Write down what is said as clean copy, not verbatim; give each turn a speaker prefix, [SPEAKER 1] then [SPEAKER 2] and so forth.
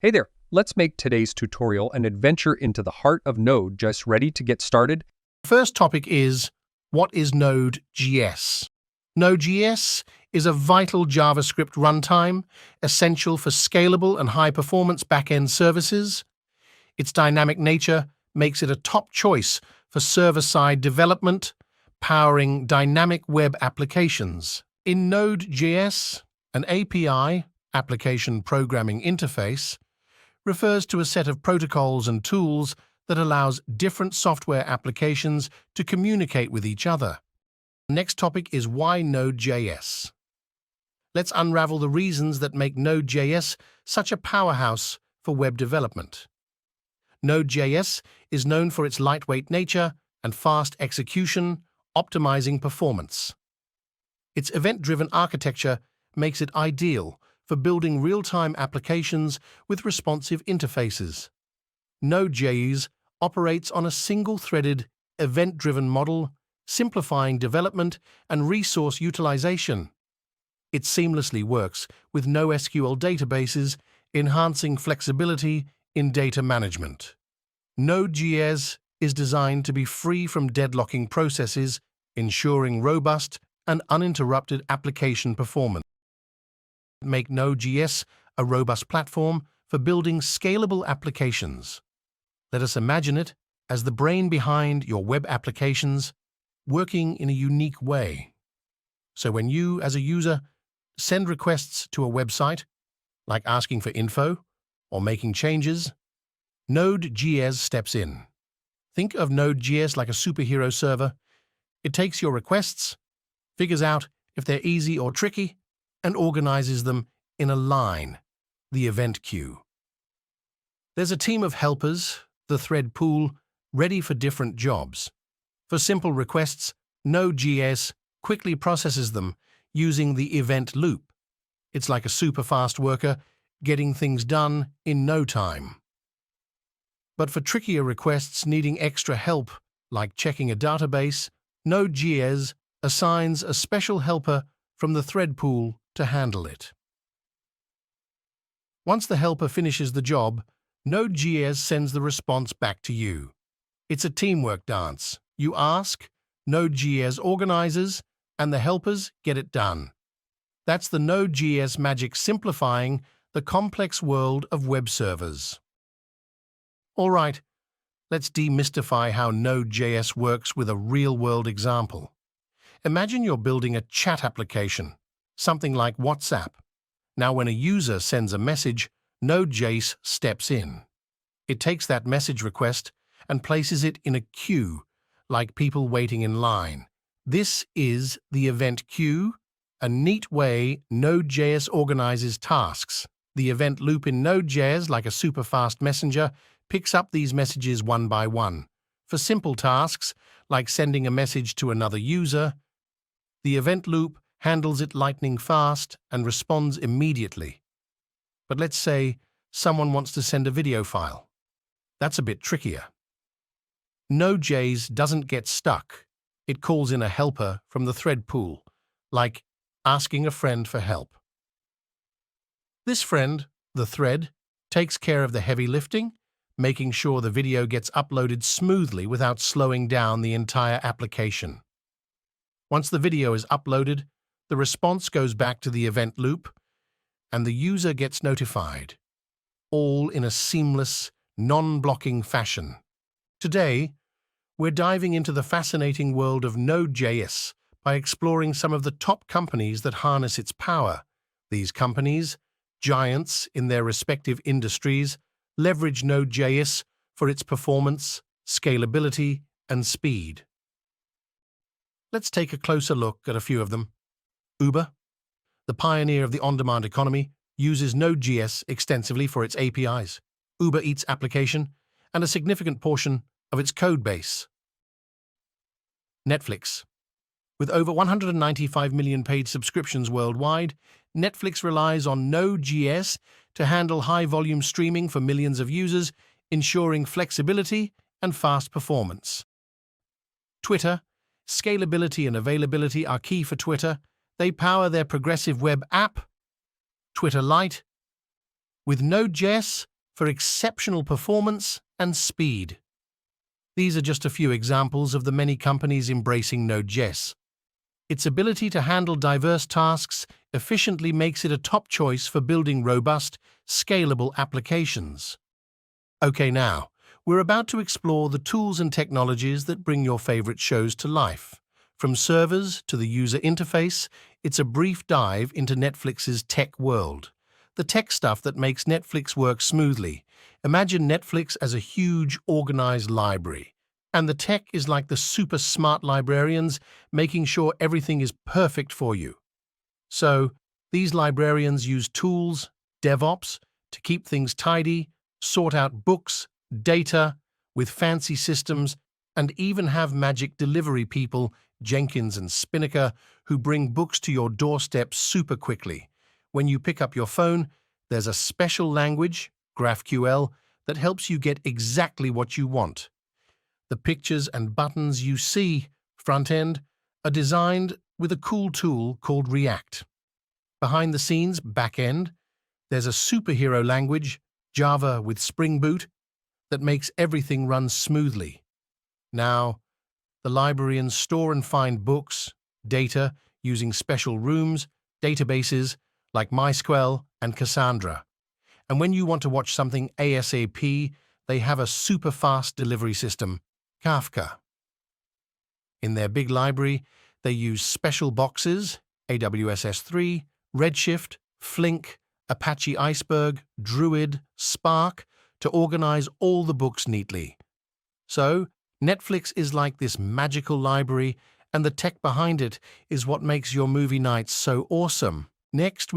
[SPEAKER 1] Hey there, let's make today's tutorial an adventure into the heart of Node.js. Ready to get started?
[SPEAKER 2] First topic is, what is Node.js? Node.js is a vital JavaScript runtime, essential for scalable and high-performance backend services. Its dynamic nature makes it a top choice for server-side development, powering dynamic web applications. In Node.js, an API, Application Programming Interface, refers to a set of protocols and tools that allows different software applications to communicate with each other. Next topic is why Node.js. Let's unravel the reasons that make Node.js such a powerhouse for web development. Node.js is known for its lightweight nature and fast execution, optimizing performance. Its event-driven architecture makes it ideal for building real-time applications with responsive interfaces. Node.js operates on a single-threaded, event-driven model, simplifying development and resource utilization. It seamlessly works with NoSQL databases, enhancing flexibility in data management. Node.js is designed to be free from deadlocking processes, ensuring robust and uninterrupted application performance. Make Node.js a robust platform for building scalable applications. Let us imagine it as the brain behind your web applications, working in a unique way. So when you, as a user, send requests to a website, like asking for info or making changes, Node.js steps in. Think of Node.js like a superhero server. It takes your requests, figures out if they're easy or tricky, and organizes them in a line, the event queue. There's a team of helpers, the thread pool, ready for different jobs. For simple requests, Node.js quickly processes them using the event loop. It's like a super fast worker, getting things done in no time. But for trickier requests needing extra help, like checking a database, Node.js assigns a special helper from the thread pool to handle it. Once the helper finishes the job, Node.js sends the response back to you. It's a teamwork dance. You ask, Node.js organizes, and the helpers get it done. That's the Node.js magic, simplifying the complex world of web servers. All right, let's demystify how Node.js works with a real-world example. Imagine you're building a chat application, something like WhatsApp. Now, when a user sends a message, Node.js steps in. It takes that message request and places it in a queue, like people waiting in line. This is the event queue, a neat way Node.js organizes tasks. The event loop in Node.js, like a super-fast messenger, picks up these messages one by one. For simple tasks, like sending a message to another user, the event loop handles it lightning fast and responds immediately. But let's say someone wants to send a video file. That's a bit trickier. Node.js doesn't get stuck. It calls in a helper from the thread pool, like asking a friend for help. This friend, the thread, takes care of the heavy lifting, making sure the video gets uploaded smoothly without slowing down the entire application. Once the video is uploaded, the response goes back to the event loop, and the user gets notified, all in a seamless, non-blocking fashion. Today, we're diving into the fascinating world of Node.js by exploring some of the top companies that harness its power. These companies, giants in their respective industries, leverage Node.js for its performance, scalability, and speed. Let's take a closer look at a few of them. Uber, the pioneer of the on-demand economy, uses Node.js extensively for its APIs, Uber Eats application, and a significant portion of its code base. Netflix. With over 195 million paid subscriptions worldwide, Netflix relies on Node.js to handle high-volume streaming for millions of users, ensuring flexibility and fast performance. Twitter. Scalability and availability are key for Twitter. They power their progressive web app, Twitter Lite, with Node.js for exceptional performance and speed. These are just a few examples of the many companies embracing Node.js. Its ability to handle diverse tasks efficiently makes it a top choice for building robust, scalable applications. Okay, now, we're about to explore the tools and technologies that bring your favorite shows to life. From servers to the user interface, it's a brief dive into Netflix's tech world. The tech stuff that makes Netflix work smoothly. Imagine Netflix as a huge, organized library. And the tech is like the super smart librarians, making sure everything is perfect for you. So, these librarians use tools, DevOps, to keep things tidy, sort out books, data, with fancy systems, and even have magic delivery people, Jenkins and Spinnaker, who bring books to your doorstep super quickly. When you pick up your phone, there's a special language, GraphQL, that helps you get exactly what you want. The pictures and buttons you see, front end, are designed with a cool tool called React. Behind the scenes, back end, there's a superhero language, Java with Spring Boot, that makes everything run smoothly. Now, the librarians store and find books, data, using special rooms, databases like MySQL and Cassandra. And when you want to watch something ASAP, they have a super fast delivery system, Kafka. In their big library, they use special boxes, AWS S3, Redshift, Flink, Apache Iceberg, Druid, Spark, to organize all the books neatly. So, Netflix is like this magical library, and the tech behind it is what makes your movie nights so awesome. Next,